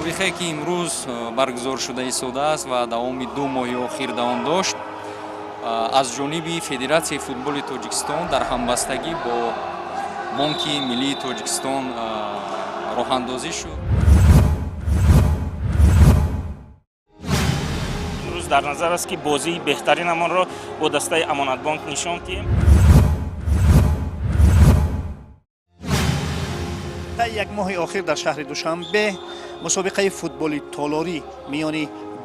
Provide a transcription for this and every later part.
мусобиқае ки имрӯз баргузор шуда истодааст ва давоми 2 моҳи охир давом дошт, аз ҷониби Федератсияи футболи Тоҷикистон дар ҳамбастагӣ бо Бонки Миллии Тоҷикистон роҳандозӣ шуд. имрӯз дар назар аст ки бозии беҳтаринамонро бо дастаи Амонатбонк нишон диҳем. дар як моҳи охир дар шаҳри Душанбе мусобиқаи футболи толорӣ миёни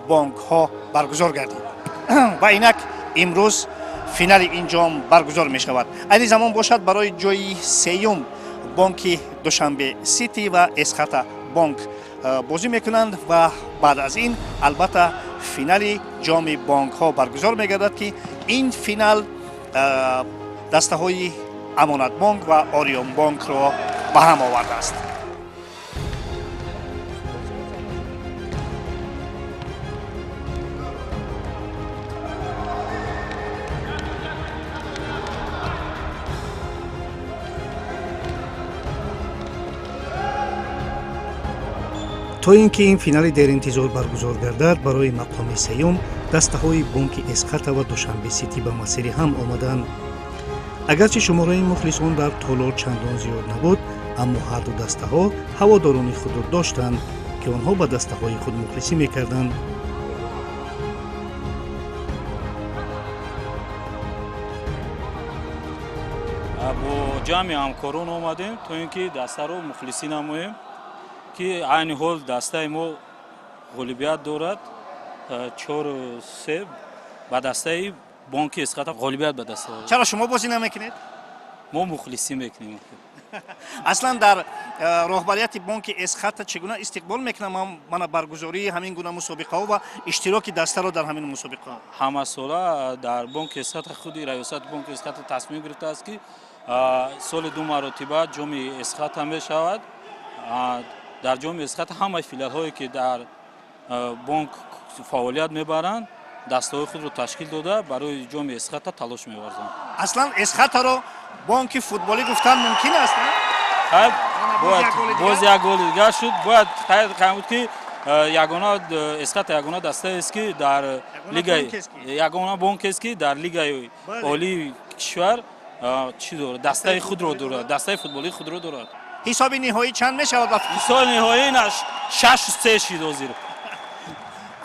бонкҳо баргузор гардид ва инак имрӯз финали ин ҷом баргузор мешавад. айни замон бошад барои ҷои сеюм Бонки Душанбе Сити ва Эсхата Бонк бозӣ мекунанд ва баъд аз ин албатта финали ҷоми бонкҳо баргузор мегардад ки ин финал дастаҳои Амонатбонк ва Орионбонкро ба ҳам овардааст. то ин ки ин финали деринтизор баргузор гардад, барои мақоми сеюм дастаҳои Бонки Эсхата ва Душанбе Сити ба масири ҳам омаданд. агарчи шумораи мухлисон дар толор чандон зиёд набуд, аммо ҳарду дастаҳо ҳаводорони худро доштанд, ки онҳо ба дастаҳои худ мухлисӣ мекарданд. бо ҷамъи ҳамкорон омадем то ин ки дастаро мухлисӣ намоем, ки айни ҳол дастаи мо ғолибият дорад 4-3 ба дастаи Бонки Эсхата ғолибият ба даст дорад. чаро шумо бозӣ намекунед? мо мухлисӣ мекунем. аслан дар роҳбарияти Бонки Эсхата чӣ гуна истиқбол мекунанд мана баргузории ҳамин гуна мусобиқаҳо ва иштироки дастаро дар ҳамин мусобиқаҳо? ҳамасола дар Бонки Эсхата худи раёсати Бонки Эсхата тасмим гирифтааст ки соли 2 маротиба ҷоми Эсхата мешавад. дар ҷоми Эсхата ҳамаи филиалҳое ки дар бонк фаъолият мебаранд дастаҳои худро ташкил дода барои ҷоми Эсхата талош меварзанд. аслан Эсхатаро бонки футболӣ гуфтан мумкин аст? боз як голи дигар шуд. Бояд қайд буд ки ягона Эсхата ягона дастаест ки дар лигаи ягона бонкест ки дар лигаи олии кишвар чӣ дорад, дастаи худро дорад, дастаи футболии худро дорад. ҳисоби ниҳоӣ чанд мешавад? ҳисоби ниҳоӣ 6-3 шид ҳозир.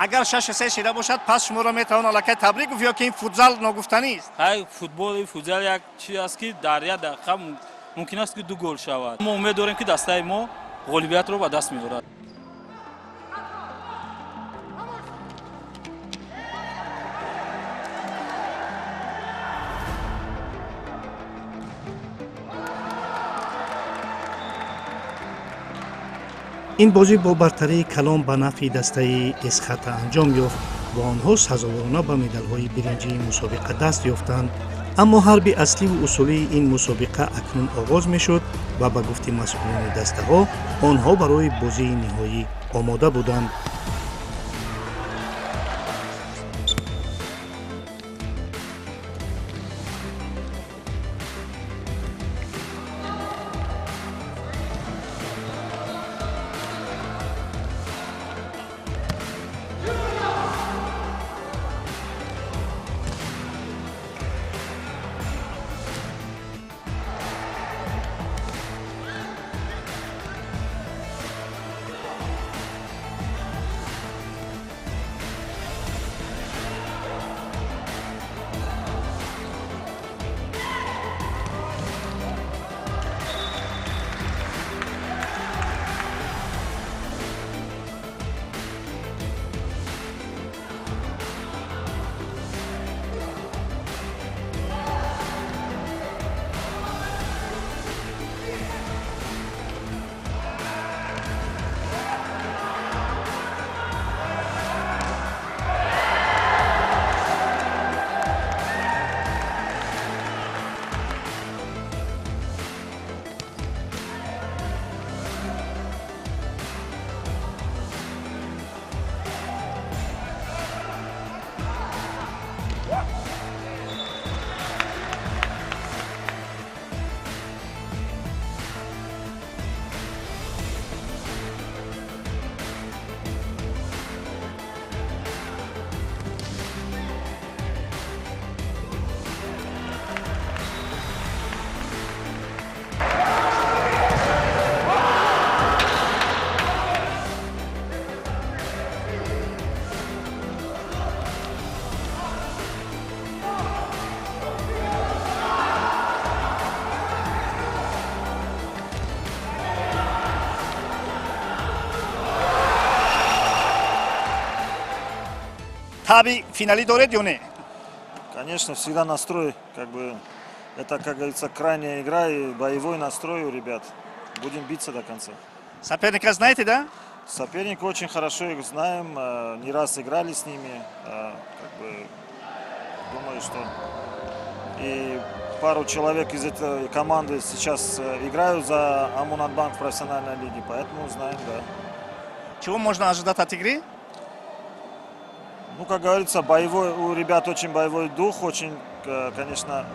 агар 6-3 шида бошад пас шуморо метавон аллакай табрик гуфт ё ки ин футзал ногуфтанист? футзал як чиз аст ки дар як дақиқа мумкин аст ки 2 гол шавад. мо умед дорем ки дастаи мо ғолибиятро ба даст меорад. ин бозӣ бо бартарии калон ба нафъи дастаи Эсхата анҷом ёфт ва онҳо сазоворона ба медалҳои биринҷии мусобиқа даст ёфтанд. аммо ҳарби асливу усулии ин мусобиқа акнун оғоз мешуд ва ба гуфти масъулини дастаҳо онҳо барои бозии ниҳоӣ омода буданд. таби финалӣ доред ё не? Конечно, всегда настрой, как бы, это, как говорится, крайняя игра и боевой настрой у ребят. Будем биться до конца. Соперника знаете, да? Соперника очень хорошо их знаем, не раз играли с ними, как бы, думаю, что и пару человек из этой команды сейчас играют за Амунатбанк в профессиональной лиге, поэтому знаем, да. Чего можно ожидать от игры? Ну, как говорится, боевой, у ребят очень боевой дух, очень, конечно,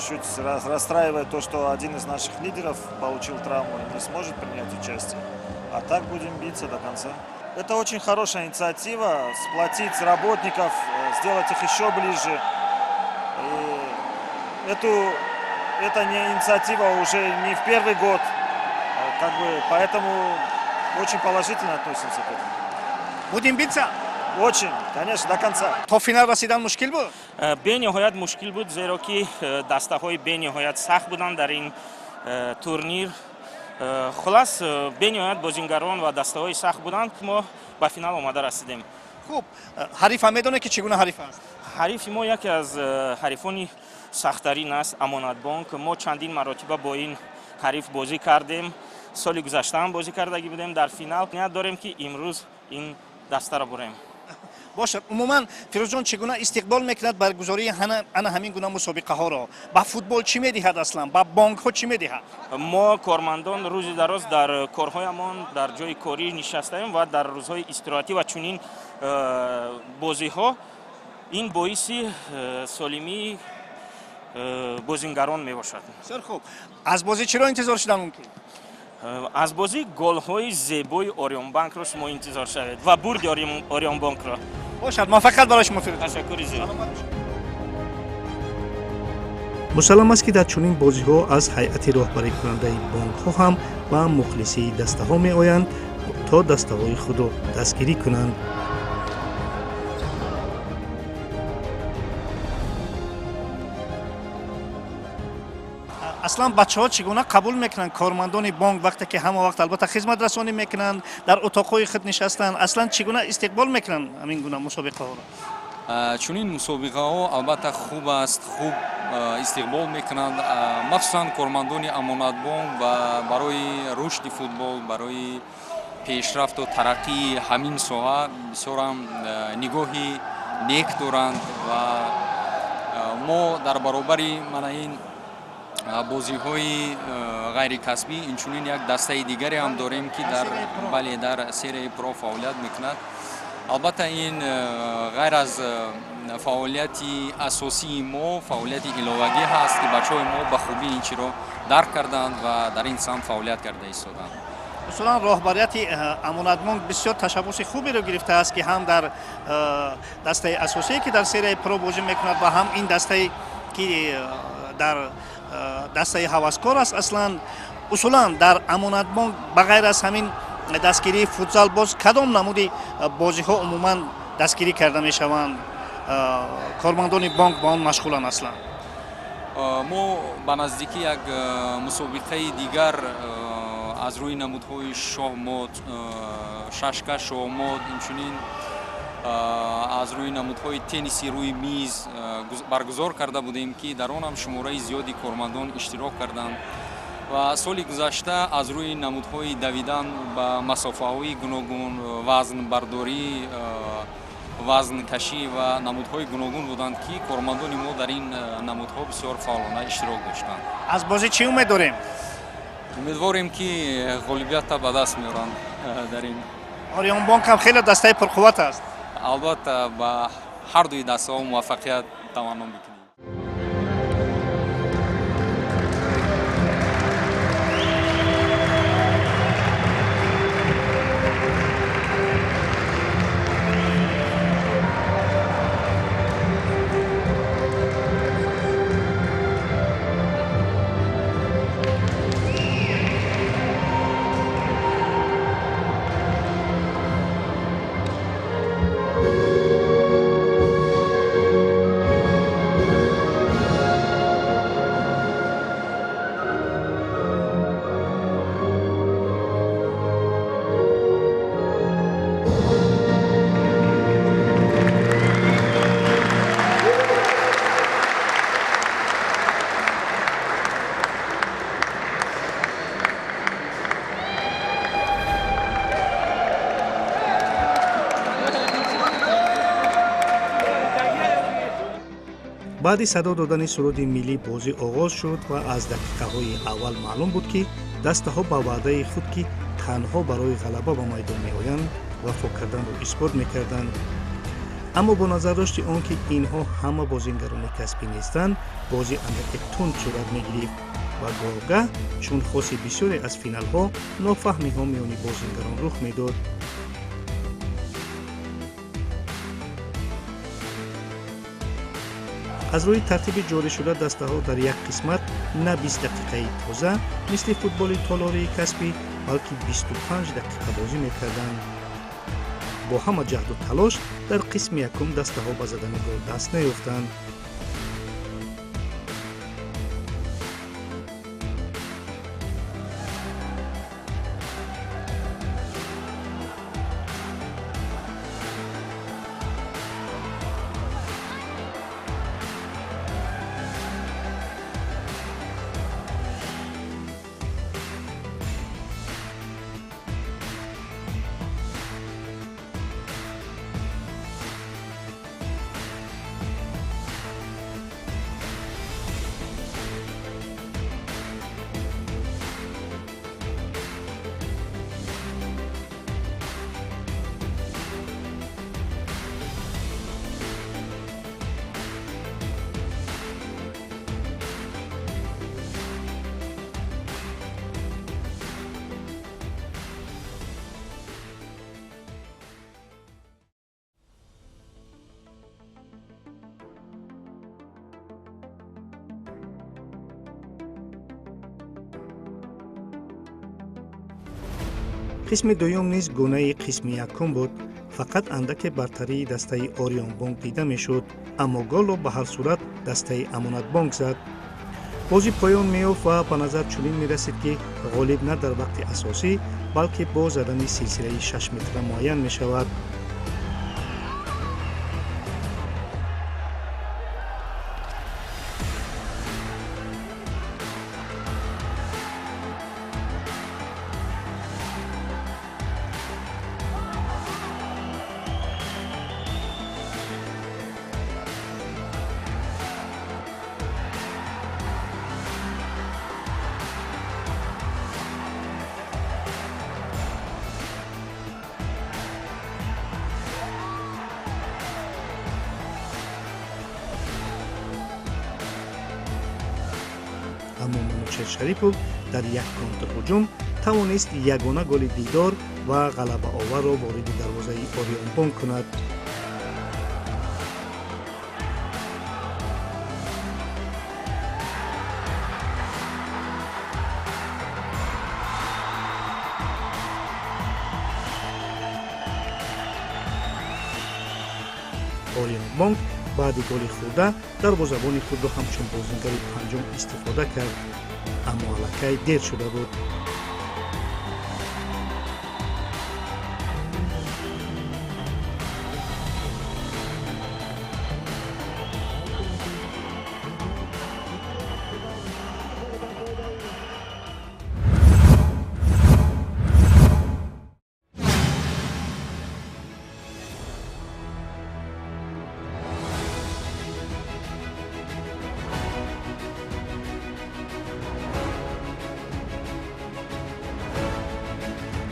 чуть расстраивает то, что один из наших лидеров получил травму и не сможет принять участие. А так будем биться до конца. Это очень хорошая инициатива, сплотить работников, сделать их еще ближе. И это не инициатива уже не в первый год, как бы, поэтому очень положительно относимся к этому. Будем биться? Очень, конечно, до конца. То финал расидан мушкил буд? бениҳоят мушкил буд, зеро ки дастаҳои бениҳоят сахт буданд дар ин турнир. Хулас бениҳоят бозингарон ва дастаҳои сахт буданд. Мо ба финал омада расидем. Хуб, ҳарифа медонед ки чӣ гуна ҳариф аст? ҳарифи мо яке аз ҳарифони сахттарин аст, Амонатбонк. Мо чандин маротиба бо ин ҳариф бозӣ кардем. соли гузаштаам бозӣ кардагӣ будем дар финал. Ният дорем ки имрӯз ин дастаро бурем. бошад, умуман Фирӯзҷон чӣ гуна истиқбол мекунад баргузории ана ҳамин гуна мусобиқаҳоро? Ба футбол чӣ медиҳад аслан? Ба бонкҳо чӣ медиҳад? мо кормандон рӯзи дароз дар корҳоямон дар ҷои корӣ нишастаем ва дар рӯзҳои истироҳатӣ ва чунин бозиҳо ин боиси солимии бозингарон мебошад. бисёр хуб. Аз бозӣ чиро интизор шудан мумкин? аз бозӣ голҳои зебои Орионбанкро шумо интизор шавед ва бурди Орионбанкро. бошад, муваффақият барои шумо Фирӯз. ташаккури зиёд. мусаллам аст ки дар чунин бозиҳо аз ҳайати роҳбарикунандаи бонкҳо ҳам ба мухлисии дастаҳо меоянд то дастаҳои худро дастгирӣ кунанд. аслан бачаҳо чӣ гуна қабул мекунанд кормандони бонк вақте ки ҳама вақт албатта хизматрасонӣ мекунанд, дар утоқҳои худ нишастанд, аслан чӣ гуна истиқбол мекунанд ҳамин гуна мусобиқаҳоро? чунин мусобиқаҳо албатта хуб аст, хуб истиқбол мекунанд, махсусан кормандони Амонатбонк ва барои рушди футбол, барои пешрафту тараққии ҳамин соҳа бисёрам нигоҳи нек доранд ва мо дар баробари манаин бозиҳои ғайрикасбӣ инчунин як дастаи дигаре ҳам дорем ки дар серияи про фаъолият мекунад. албатта ин ғайр аз фаъолияти асосии мо фаъолияти иловагӣ ҳаст ки бачаҳои мо ба хубӣ ин чиро дарк карданд ва дар ин самт фаъолият карда истоданд. усулан роҳбарияти Амонатбонк бисёр ташаббуси хуберо гирифтааст ки ҳам дар дастаи асосие ки дар серияи про бозӣ мекунад ва ҳам ин дастаи ки дар дастаи ҳаваскор аст. аслан усулан дар Амонатбонк ба ғайр аз ҳамин дастгирии футзал боз кадом намуди бозиҳо умуман дастгирӣ карда мешаванд? кормандони бонк ба он машғуланд аслан? мо ба наздикӣ як мусобиқаи дигар аз рӯи намудҳои шоҳмод, шашка шоҳмод, инчунин аз рӯи намудҳои тенниси рӯи миз баргузор карда будем ки дар он ҳам шумораи зиёди кормандон иштирок карданд ва соли гузашта аз рӯи намудҳои давидан ба масофаҳои гуногун, вазнбардорӣ, вазнкашӣ ва намудҳои гуногун буданд ки кормандони мо дар ин намудҳо бисёр фаъолона иштирок доштанд. аз бозӣ чӣ умед дорем? умедворем ки ғолибиятта ба даст меоранд дар ин. Орионбонк ҳам хеле дастаи пурқувват аст. албатта ба ҳардуи дастаҳо муваффақият таманно мекунем. баъди садо додани суруди миллӣ бозӣ оғоз шуд ва аз дақиқаҳои аввал маълум буд ки дастаҳо ба ваъдаи худ ки танҳо барои ғалаба ба майдон меоянд вафо карданро исбот мекарданд. аммо бо назардошти он ки инҳо ҳама бозингарони касбӣ нестанд, бозӣ андаке тунд сурат мегирифт ва гоҳ-гоҳ чун хоси бисёре аз финалҳо нофаҳмиҳо миёни бозингарон рух медод. аз рӯи тартиби ҷоришуда дастаҳо дар як қисмат на 20 дақиқаи тоза мисли футболи толории касбӣ, балки 25 дақиқа бозӣ мекарданд. бо ҳама ҷаҳду талош дар қисми якум дастаҳо ба задани гол даст наёфтанд. қисми дуюм низ гунаи қисми якум буд. фақат андаке бартарии дастаи Орионбонк дида мешуд, аммо голро ба ҳар сурат дастаи Амонатбонк зад. бозӣ поён меёфт ва ба назар чунин мерасид ки ғолиб на дар вақти асосӣ, балки бо задани силсилаи 6 метра муайян мешавад. аммо Манучер Шарипов дар як контрҳуҷум тавонист ягона голи дидор ва ғалабаоварро вориди дарвозаи Орионбонк кунад. Орионбонк баъди голи хурда дарвозабони худро ҳамчун бозингари панҷум истифода кард, аммо аллакай дер шуда буд.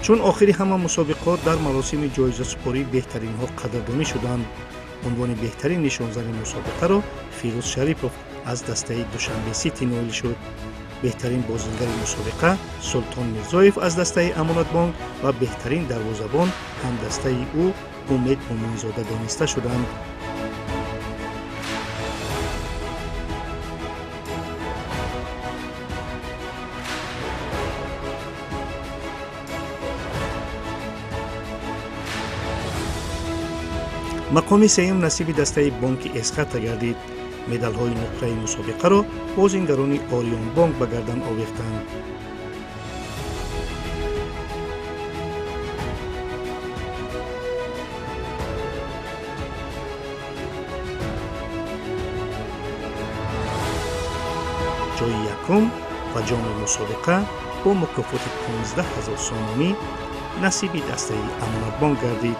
чун охири ҳама мусобиқот дар маросими ҷоизасупории беҳтаринҳо қадрдонӣ шуданд, унвони беҳтарин нишонзани мусобиқаро Фирӯз Шарипов аз дастаи Душанбе Сити ноил шуд. беҳтарин бозингари мусобиқа Султон Мирзоев аз дастаи Амонатбонк ва беҳтарин дарвозабон ҳамдастаи ӯ Умед Муминзода дониста шуданд. мақоми сеюм насиби дастаи бонки Эсхата гардид. медалҳои нуқраи мусобиқаро бозингарони Орионбонк ба гардан овехтанд. ҷои якум ва ҷоми мусобиқа бо мукофоти 15,000 сомонӣ насиби дастаи Амонатбонк гардид.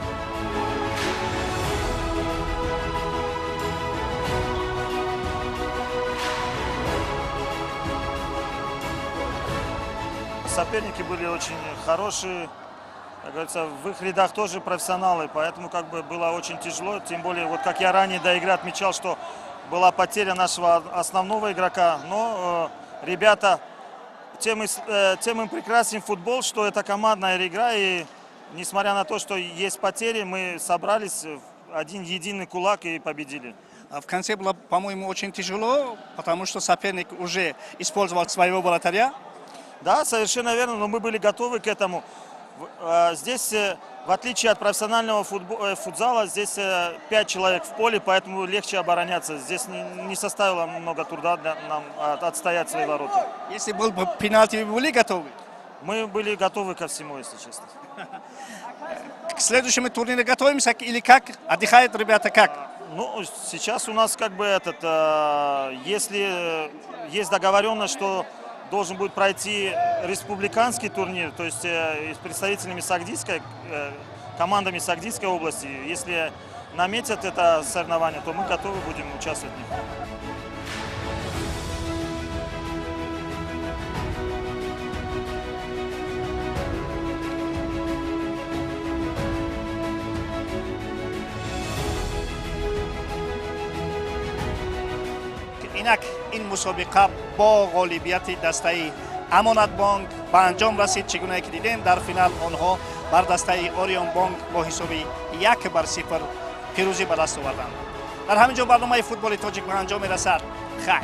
соперники были очень хорошие. Как говорится, в их рядах тоже профессионалы, поэтому как бы было очень тяжело. Тем более, вот как я ранее до игры отмечал, что была потеря нашего основного игрока. Но ребята, тем им прекрасен футбол, что это командная игра. И несмотря на то, что есть потери, мы собрались в один единый кулак и победили. В конце было, по-моему, очень тяжело, потому что соперник уже использовал своего вратаря. Да, совершенно верно, но мы были готовы к этому. Здесь, в отличие от профессионального футзала, здесь 5 человек в поле, поэтому легче обороняться. Здесь не составило много труда для нам отстоять свои ворота. Если был бы пенальти, вы были готовы? Мы были готовы ко всему, если честно. К следующему турниру готовимся или как? Отдыхают ребята как? Ну, сейчас у нас как бы если есть договоренность, что должен будет пройти республиканский турнир, то есть с представителями Сагдийской, командами Сагдийской области. Если наметят это соревнование, то мы готовы будем участвовать в них. инак ин мусобиқа бо ғолибияти дастаи амонатбонк ба анҷом расид. Чигуне ки дидем, дар финал онҳо бар дастаи Орионбонк бо ҳисоби 1-0 пирӯзӣ ба даст оварданд. дар ҳамин ҷо барномаи футболи тоҷик ба анҷом мерасад. Хайр.